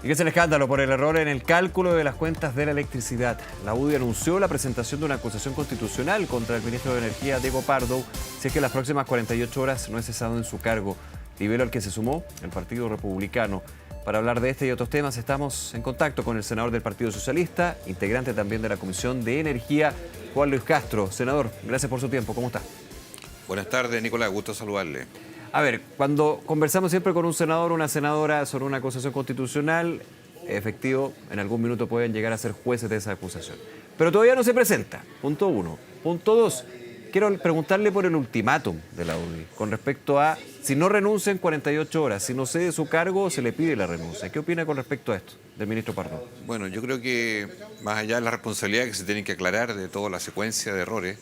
Y que es el escándalo por el error en el cálculo de las cuentas de la electricidad. La UDI anunció la presentación de una acusación constitucional contra el ministro de Energía, Diego Pardo, si es que en las próximas 48 horas no es cesado en su cargo, nivel al que se sumó el Partido Republicano. Para hablar de este y otros temas estamos en contacto con el senador del Partido Socialista, integrante también de la Comisión de Energía, Juan Luis Castro. Senador, gracias por su tiempo. ¿Cómo está? Buenas tardes, Nicolás. Gusto saludarle. A ver, cuando conversamos siempre con un senador o una senadora sobre una acusación constitucional, efectivo, en algún minuto pueden llegar a ser jueces de esa acusación. Pero todavía no se presenta, punto uno. Punto dos, quiero preguntarle por el ultimátum de la UDI, con respecto a si no renuncia en 48 horas, si no cede su cargo, se le pide la renuncia. ¿Qué opina con respecto a esto del ministro Pardo? Bueno, yo creo que más allá de la responsabilidad que se tiene que aclarar de toda la secuencia de errores,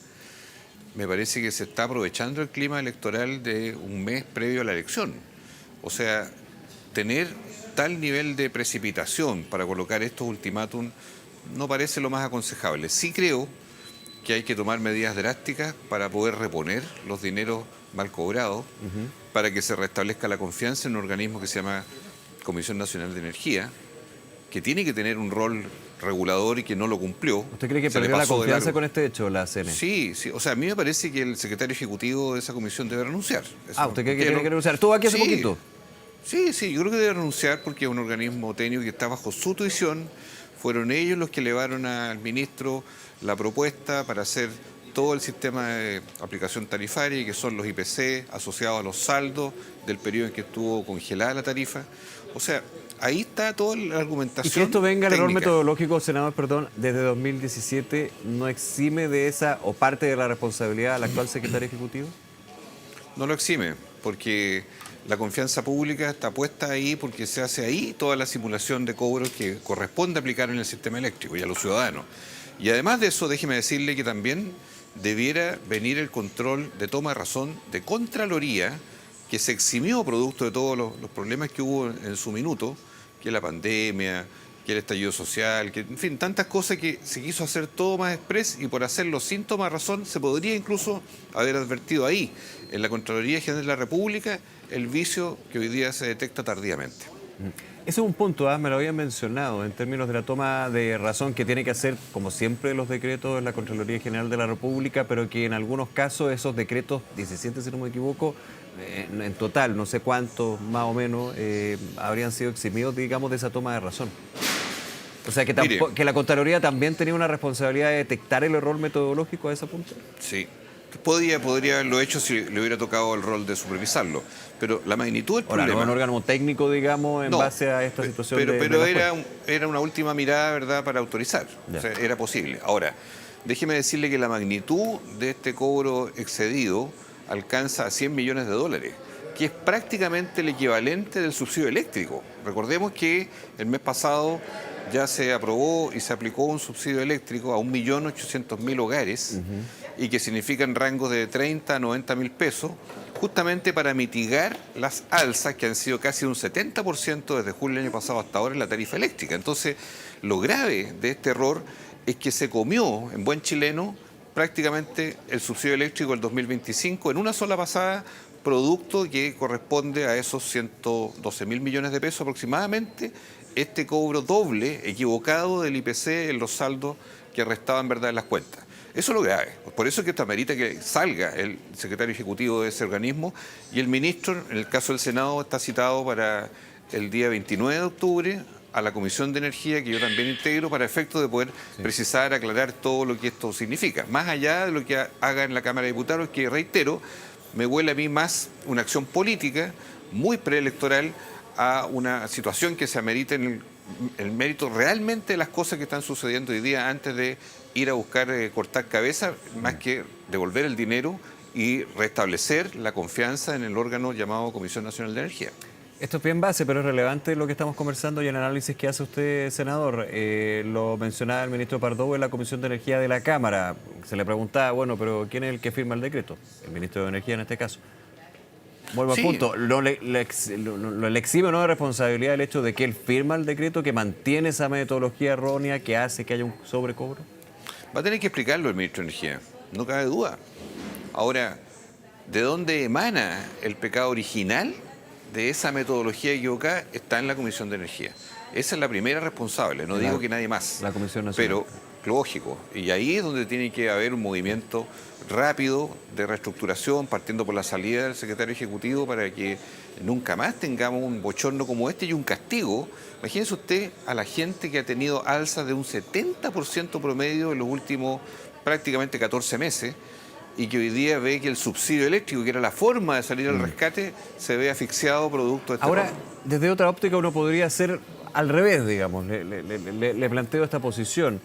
me parece que se está aprovechando el clima electoral de un mes previo a la elección. O sea, tener tal nivel de precipitación para colocar estos ultimátum no parece lo más aconsejable. Sí creo que hay que tomar medidas drásticas para poder reponer los dineros mal cobrados, para que se restablezca la confianza en un organismo que se llama Comisión Nacional de Energía, que tiene que tener un rol regulador y que no lo cumplió. ¿Usted cree que perdió la confianza con este hecho, la CNE? Sí, sí. O sea, a mí me parece que el secretario ejecutivo de esa comisión debe renunciar. ¿Usted cree que tiene que renunciar? ¿Estuvo aquí hace poquito? Sí, yo creo que debe renunciar porque es un organismo técnico que está bajo su tuición. Fueron ellos los que elevaron al ministro la propuesta para hacer todo el sistema de aplicación tarifaria, que son los IPC asociados a los saldos del periodo en que estuvo congelada la tarifa. O sea, ahí está toda la argumentación. Y que esto venga el error técnica. metodológico, senador, perdón, desde 2017, ¿no exime de esa o parte de la responsabilidad al actual secretario ejecutivo? No lo exime, porque la confianza pública está puesta ahí porque se hace ahí toda la simulación de cobros que corresponde aplicar en el sistema eléctrico y a los ciudadanos. Y además de eso, déjeme decirle que también debiera venir el control de toma de razón de Contraloría, que se eximió producto de todos los problemas que hubo en su minuto, que la pandemia, que el estallido social, que en fin, tantas cosas que se quiso hacer todo más express y por hacerlo sin toma de razón se podría incluso haber advertido ahí, en la Contraloría General de la República, el vicio que hoy día se detecta tardíamente. Ese es un punto, me lo habían mencionado, en términos de la toma de razón que tiene que hacer, como siempre, los decretos de la Contraloría General de la República, pero que en algunos casos esos decretos, 17 si no me equivoco, en total, no sé cuántos más o menos, habrían sido eximidos, digamos, de esa toma de razón. O sea, que la Contraloría también tenía una responsabilidad de detectar el error metodológico a ese punto. Sí. Podría haberlo hecho si le hubiera tocado el rol de supervisarlo, pero la magnitud del problema... Ahora, no un órgano técnico, digamos, en base a esta situación pero era una última mirada, ¿verdad?, para autorizar. O sea, era posible. Ahora, déjeme decirle que la magnitud de este cobro excedido alcanza a 100 millones de dólares, que es prácticamente el equivalente del subsidio eléctrico. Recordemos que el mes pasado ya se aprobó y se aplicó un subsidio eléctrico a 1.800.000 hogares y que significan rangos de 30 a 90 mil pesos, justamente para mitigar las alzas que han sido casi un 70% desde julio del año pasado hasta ahora en la tarifa eléctrica. Entonces, lo grave de este error es que se comió, en buen chileno, prácticamente el subsidio eléctrico del 2025 en una sola pasada, producto que corresponde a esos 112.000 millones de pesos aproximadamente, este cobro doble, equivocado del IPC en los saldos que restaban, verdad, en las cuentas. Eso es lo grave. Por eso es que esto amerita que salga el secretario ejecutivo de ese organismo y el ministro, en el caso del Senado, está citado para el día 29 de octubre a la Comisión de Energía, que yo también integro, para efectos de poder precisar, aclarar todo lo que esto significa. Más allá de lo que haga en la Cámara de Diputados, que reitero, me huele a mí más una acción política muy preelectoral a una situación que se amerita en el mérito realmente de las cosas que están sucediendo hoy día antes de ir a buscar cortar cabeza, más que devolver el dinero y restablecer la confianza en el órgano llamado Comisión Nacional de Energía. Esto es bien base, pero es relevante lo que estamos conversando y el análisis que hace usted, senador. Lo mencionaba el ministro Pardo en la Comisión de Energía de la Cámara. Se le preguntaba, bueno, pero ¿quién es el que firma el decreto? El ministro de Energía en este caso. Vuelvo al punto, ¿lo exime o no de responsabilidad el hecho de que él firma el decreto, que mantiene esa metodología errónea que hace que haya un sobrecobro? Va a tener que explicarlo el ministro de Energía, no cabe duda. Ahora, ¿de dónde emana el pecado original? de esa metodología equivocada está en la Comisión de Energía. Esa es la primera responsable, no digo que nadie más. La Comisión Nacional. Pero lógico, y ahí es donde tiene que haber un movimiento rápido de reestructuración, partiendo por la salida del secretario ejecutivo para que nunca más tengamos un bochorno como este y un castigo. Imagínese usted a la gente que ha tenido alzas de un 70% promedio en los últimos prácticamente 14 meses y que hoy día ve que el subsidio eléctrico, que era la forma de salir al rescate, se ve asfixiado producto de este Ahora, robo. desde otra óptica uno podría hacer al revés, digamos. Le planteo esta posición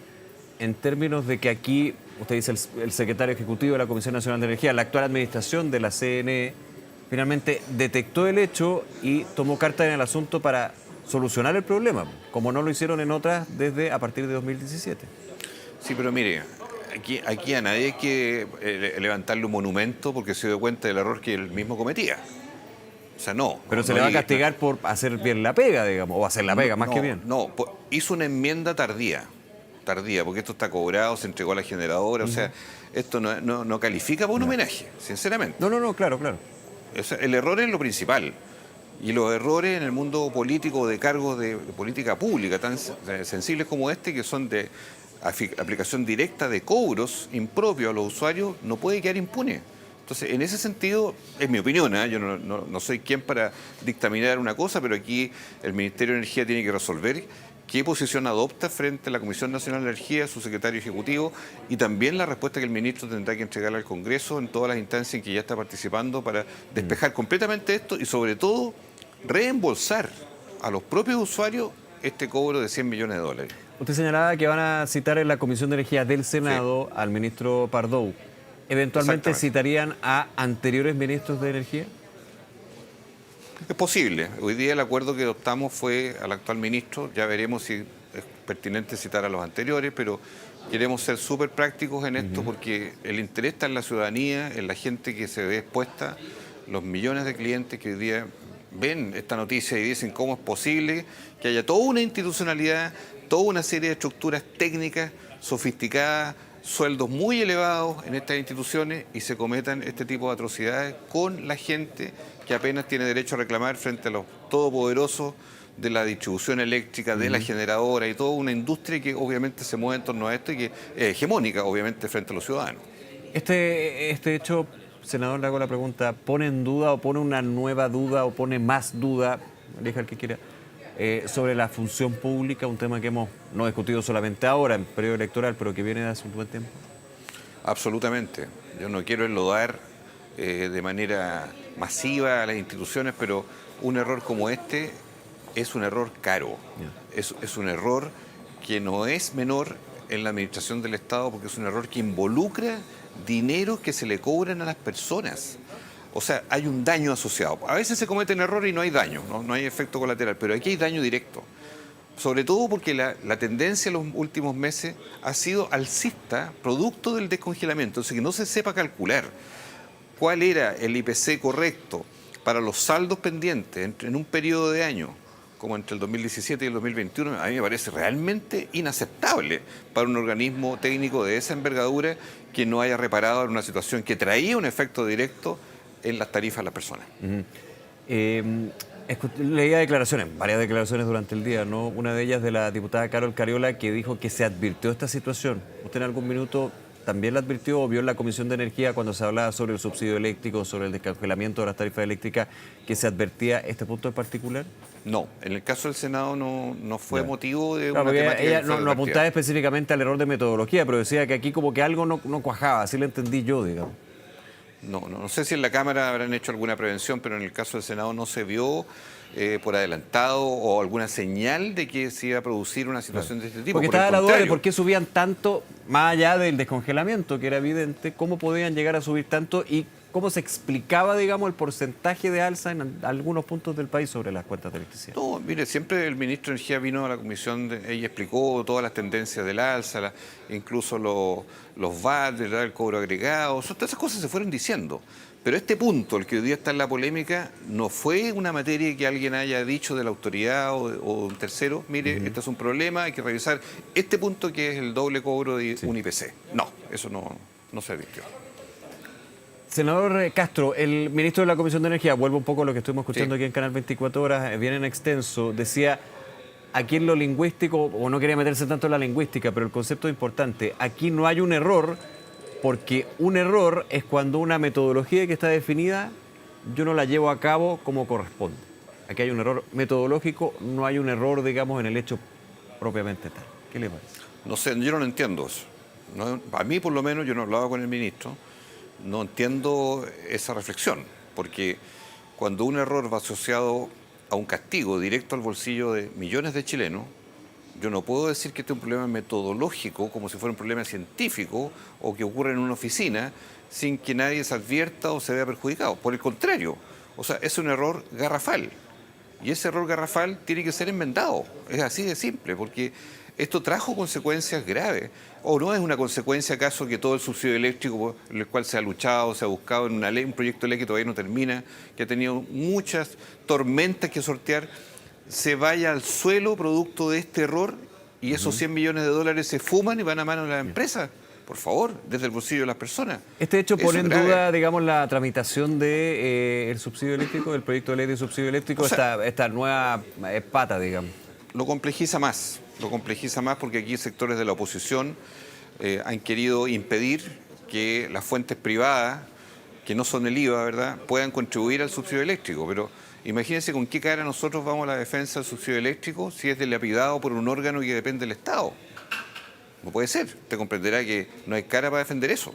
en términos de que aquí, usted dice el secretario ejecutivo de la Comisión Nacional de Energía, la actual administración de la CNE, finalmente detectó el hecho y tomó carta en el asunto para solucionar el problema, como no lo hicieron en otras desde a partir de 2017. Sí, pero mire, aquí a nadie hay que levantarle un monumento porque se dio cuenta del error que él mismo cometía. O sea, no. Pero se no le va a llegue- castigar por hacer bien la pega, digamos, o hacer la pega, más no, que bien. No, hizo una enmienda tardía, porque esto está cobrado, se entregó a la generadora, o sea, esto no califica para un homenaje, sinceramente. No, claro. O sea, el error es lo principal. Y los errores en el mundo político de cargos de política pública tan sensibles como este, que son de aplicación directa de cobros impropios a los usuarios, no puede quedar impune. Entonces, en ese sentido, es mi opinión, ¿eh? Yo no soy quien para dictaminar una cosa, pero aquí el Ministerio de Energía tiene que resolver qué posición adopta frente a la Comisión Nacional de Energía, su secretario ejecutivo, y también la respuesta que el ministro tendrá que entregarle al Congreso en todas las instancias en que ya está participando para despejar completamente esto y, sobre todo, reembolsar a los propios usuarios este cobro de 100 millones de dólares. Usted señalaba que van a citar en la Comisión de Energía del Senado al ministro Pardow. ¿Eventualmente Exactamente. citarían a anteriores ministros de Energía? Es posible. Hoy día el acuerdo que adoptamos fue al actual ministro. Ya veremos si es pertinente citar a los anteriores, pero queremos ser súper prácticos en esto porque el interés está en la ciudadanía, en la gente que se ve expuesta, los millones de clientes que hoy día ven esta noticia y dicen cómo es posible que haya toda una institucionalidad, toda una serie de estructuras técnicas sofisticadas, sueldos muy elevados en estas instituciones y se cometan este tipo de atrocidades con la gente que apenas tiene derecho a reclamar frente a los todopoderosos de la distribución eléctrica, de la generadora y toda una industria que obviamente se mueve en torno a esto y que es hegemónica obviamente frente a los ciudadanos. Este hecho, senador, le hago la pregunta, ¿pone en duda o pone una nueva duda o pone más duda, elija el que quiera, sobre la función pública, un tema que hemos no discutido solamente ahora en periodo electoral, pero que viene de hace un buen tiempo? Absolutamente. Yo no quiero enlodar de manera masiva a las instituciones, pero un error como este es un error caro. Es un error que no es menor en la administración del Estado porque es un error que involucra dinero que se le cobran a las personas. O sea, hay un daño asociado. A veces se cometen errores y no hay daño, no hay efecto colateral, pero aquí hay daño directo. Sobre todo porque la tendencia en los últimos meses ha sido alcista, producto del descongelamiento. Entonces, que no se sepa calcular cuál era el IPC correcto para los saldos pendientes en un periodo de año, como entre el 2017 y el 2021, a mí me parece realmente inaceptable para un organismo técnico de esa envergadura que no haya reparado en una situación que traía un efecto directo en las tarifas de las personas. Leía declaraciones, varias declaraciones durante el día, ¿no? Una de ellas de la diputada Carol Cariola, que dijo que se advirtió esta situación. ¿Usted en algún minuto también la advirtió o vio en la Comisión de Energía cuando se hablaba sobre el subsidio eléctrico, sobre el descongelamiento de las tarifas eléctricas, que se advertía este punto en particular? No, en el caso del Senado no fue motivo de Claro, una porque temática ella que fuera no apuntaba advertida. específicamente al error de metodología, pero decía que aquí como que algo no cuajaba, así lo entendí yo, digamos. No sé si en la Cámara habrán hecho alguna prevención, pero en el caso del Senado no se vio por adelantado o alguna señal de que se iba a producir una situación de este tipo. Porque Por el estaba la duda de contrario. por qué subían tanto, más allá del descongelamiento, que era evidente, cómo podían llegar a subir tanto y cómo se explicaba, digamos, el porcentaje de alza en algunos puntos del país sobre las cuentas de electricidad. No, mire, siempre el ministro de Energía vino a la comisión, ella explicó todas las tendencias del alza, incluso los VAT, ¿verdad? El cobro agregado, todas esas cosas se fueron diciendo. Pero este punto, el que hoy día está en la polémica, no fue una materia que alguien haya dicho de la autoridad o un tercero, mire, este es un problema, hay que revisar este punto que es el doble cobro de un IPC. No, eso no se advirtió. Senador Castro, el ministro de la Comisión de Energía, vuelvo un poco a lo que estuvimos escuchando aquí en Canal 24 Horas, bien en extenso, decía, aquí en lo lingüístico, o no quería meterse tanto en la lingüística, pero el concepto es importante, aquí no hay un error, porque un error es cuando una metodología que está definida, yo no la llevo a cabo como corresponde. Aquí hay un error metodológico, no hay un error, digamos, en el hecho propiamente tal. ¿Qué le parece? No sé, yo no lo entiendo eso. No, a mí, por lo menos, yo no hablaba con el ministro, no entiendo esa reflexión, porque cuando un error va asociado a un castigo directo al bolsillo de millones de chilenos, yo no puedo decir que este es un problema metodológico, como si fuera un problema científico o que ocurre en una oficina, sin que nadie se advierta o se vea perjudicado. Por el contrario, o sea, es un error garrafal. Y ese error garrafal tiene que ser enmendado. Es así de simple, porque esto trajo consecuencias graves. ¿O no es una consecuencia acaso que todo el subsidio eléctrico, por el cual se ha luchado, se ha buscado en una ley, un proyecto de ley que todavía no termina, que ha tenido muchas tormentas que sortear, se vaya al suelo producto de este error y esos 100 millones de dólares se fuman y van a manos de la empresa? Por favor, desde el bolsillo de las personas. Este hecho Eso pone en es grave. duda, digamos, la tramitación de el subsidio eléctrico, del proyecto de ley de subsidio eléctrico, O sea, esta nueva pata, digamos. lo complejiza más porque aquí sectores de la oposición han querido impedir que las fuentes privadas, que no son el IVA, ¿verdad?, puedan contribuir al subsidio eléctrico. Pero imagínense con qué cara nosotros vamos a la defensa del subsidio eléctrico si es dilapidado por un órgano que depende del Estado. No puede ser. Usted comprenderá que no hay cara para defender eso.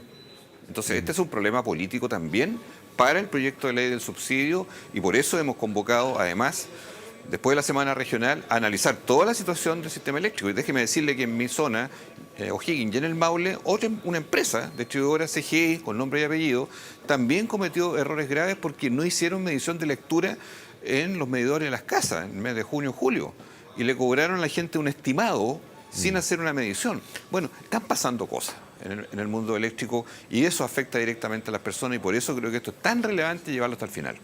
Entonces, este es un problema político también para el proyecto de ley del subsidio y por eso hemos convocado, además, después de la semana regional, a analizar toda la situación del sistema eléctrico. Y déjeme decirle que en mi zona, O'Higgins y en el Maule, una empresa distribuidora CGI, con nombre y apellido, también cometió errores graves porque no hicieron medición de lectura en los medidores de las casas en el mes de junio, julio. Y le cobraron a la gente un estimado sin hacer una medición. Bueno, están pasando cosas en el mundo eléctrico y eso afecta directamente a las personas y por eso creo que esto es tan relevante llevarlo hasta el final.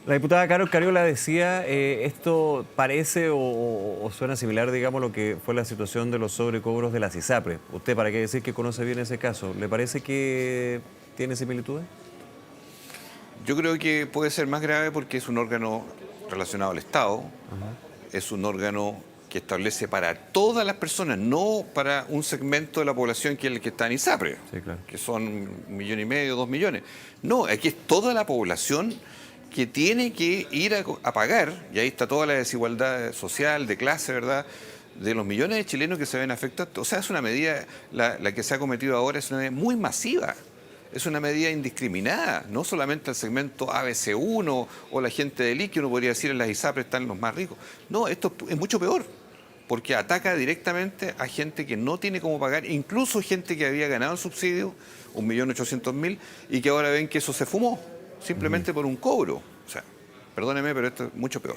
La diputada Carol Cariola decía, esto parece o suena similar, digamos, lo que fue la situación de los sobrecobros de las ISAPRES. Usted, para qué decir que conoce bien ese caso, ¿le parece que tiene similitudes? Yo creo que puede ser más grave porque es un órgano relacionado al Estado, es un órgano que establece para todas las personas, no para un segmento de la población que es el que está en ISAPRE, Sí, claro. que son 1,5 millones, 2 millones. No, aquí es toda la población que tiene que ir a pagar, y ahí está toda la desigualdad social, de clase, ¿verdad?, de los millones de chilenos que se ven afectados. O sea, es una medida, la que se ha cometido ahora es una medida muy masiva. Es una medida indiscriminada, no solamente al segmento ABC1 o la gente del I, que uno podría decir en las ISAPRES están los más ricos. No, esto es mucho peor, porque ataca directamente a gente que no tiene cómo pagar, incluso gente que había ganado el subsidio, 1.800.000, y que ahora ven que eso se fumó, simplemente por un cobro. O sea, perdóneme, pero esto es mucho peor.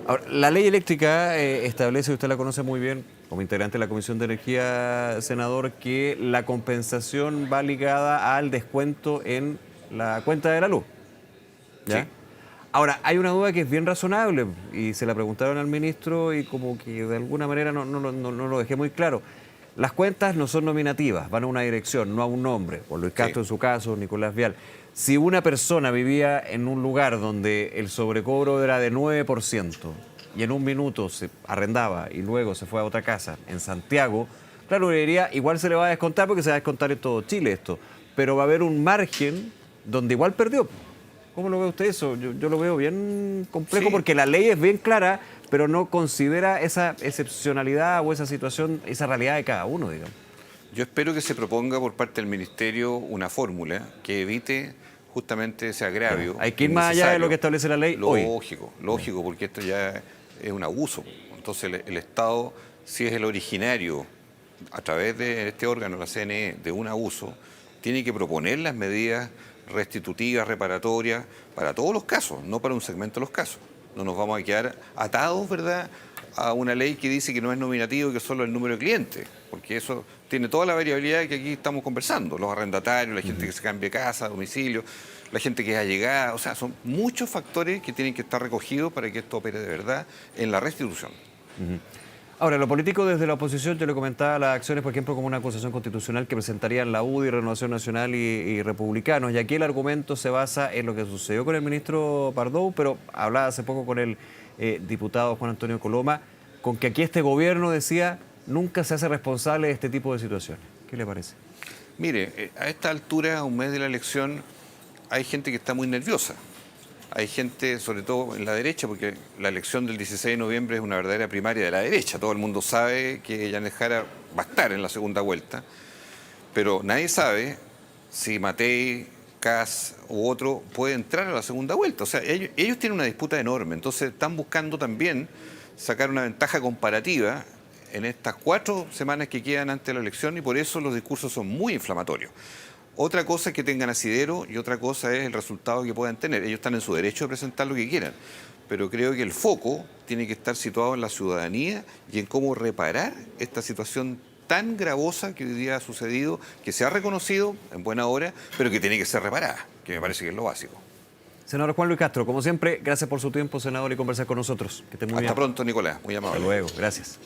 Ahora, la ley eléctrica establece, usted la conoce muy bien, como integrante de la Comisión de Energía, senador, que la compensación va ligada al descuento en la cuenta de la luz. ¿Ya? Sí. Ahora, hay una duda que es bien razonable y se la preguntaron al ministro y como que de alguna manera no lo dejé muy claro. Las cuentas no son nominativas, van a una dirección, no a un nombre. Por Luis Castro en su caso, Nicolás Vial. Si una persona vivía en un lugar donde el sobrecobro era de 9% y en un minuto se arrendaba y luego se fue a otra casa en Santiago, claro, le diría, igual se le va a descontar porque se va a descontar en todo Chile esto, pero va a haber un margen donde igual perdió. ¿Cómo lo ve usted eso? Yo lo veo bien complejo Sí. porque la ley es bien clara, pero no considera esa excepcionalidad o esa situación, esa realidad de cada uno, digamos. Yo espero que se proponga por parte del Ministerio una fórmula que evite justamente ese agravio. Hay que ir más allá de lo innecesario. que establece la ley hoy. Lógico, porque esto ya es un abuso. Entonces el Estado, si es el originario, a través de este órgano, la CNE, de un abuso, tiene que proponer las medidas restitutivas, reparatorias, para todos los casos, no para un segmento de los casos. No nos vamos a quedar atados, ¿verdad?, a una ley que dice que no es nominativo y que solo el número de clientes, porque eso tiene toda la variabilidad que aquí estamos conversando, los arrendatarios, la gente que se cambia de casa, domicilio, la gente que es allegada, o sea, son muchos factores que tienen que estar recogidos para que esto opere de verdad en la restitución. Ahora, lo político desde la oposición, yo le comentaba las acciones, por ejemplo, como una acusación constitucional que presentarían la UDI, Renovación Nacional y Republicanos. Y aquí el argumento se basa en lo que sucedió con el ministro Pardow, pero hablaba hace poco con el diputado Juan Antonio Coloma, con que aquí este gobierno decía nunca se hace responsable de este tipo de situaciones. ¿Qué le parece? Mire, a esta altura, a un mes de la elección, hay gente que está muy nerviosa. Hay gente, sobre todo en la derecha, porque la elección del 16 de noviembre es una verdadera primaria de la derecha. Todo el mundo sabe que Yanes Jara va a estar en la segunda vuelta, pero nadie sabe si Matei, Kast u otro puede entrar a la segunda vuelta. O sea, ellos tienen una disputa enorme, entonces están buscando también sacar una ventaja comparativa en estas 4 semanas que quedan antes de la elección y por eso los discursos son muy inflamatorios. Otra cosa es que tengan asidero y otra cosa es el resultado que puedan tener. Ellos están en su derecho de presentar lo que quieran, pero creo que el foco tiene que estar situado en la ciudadanía y en cómo reparar esta situación tan gravosa que hoy día ha sucedido, que se ha reconocido en buena hora, pero que tiene que ser reparada, que me parece que es lo básico. Senador Juan Luis Castro, como siempre, gracias por su tiempo, senador, y conversar con nosotros. Que esté muy bien. Hasta pronto, Nicolás. Muy amable. Hasta luego. Gracias.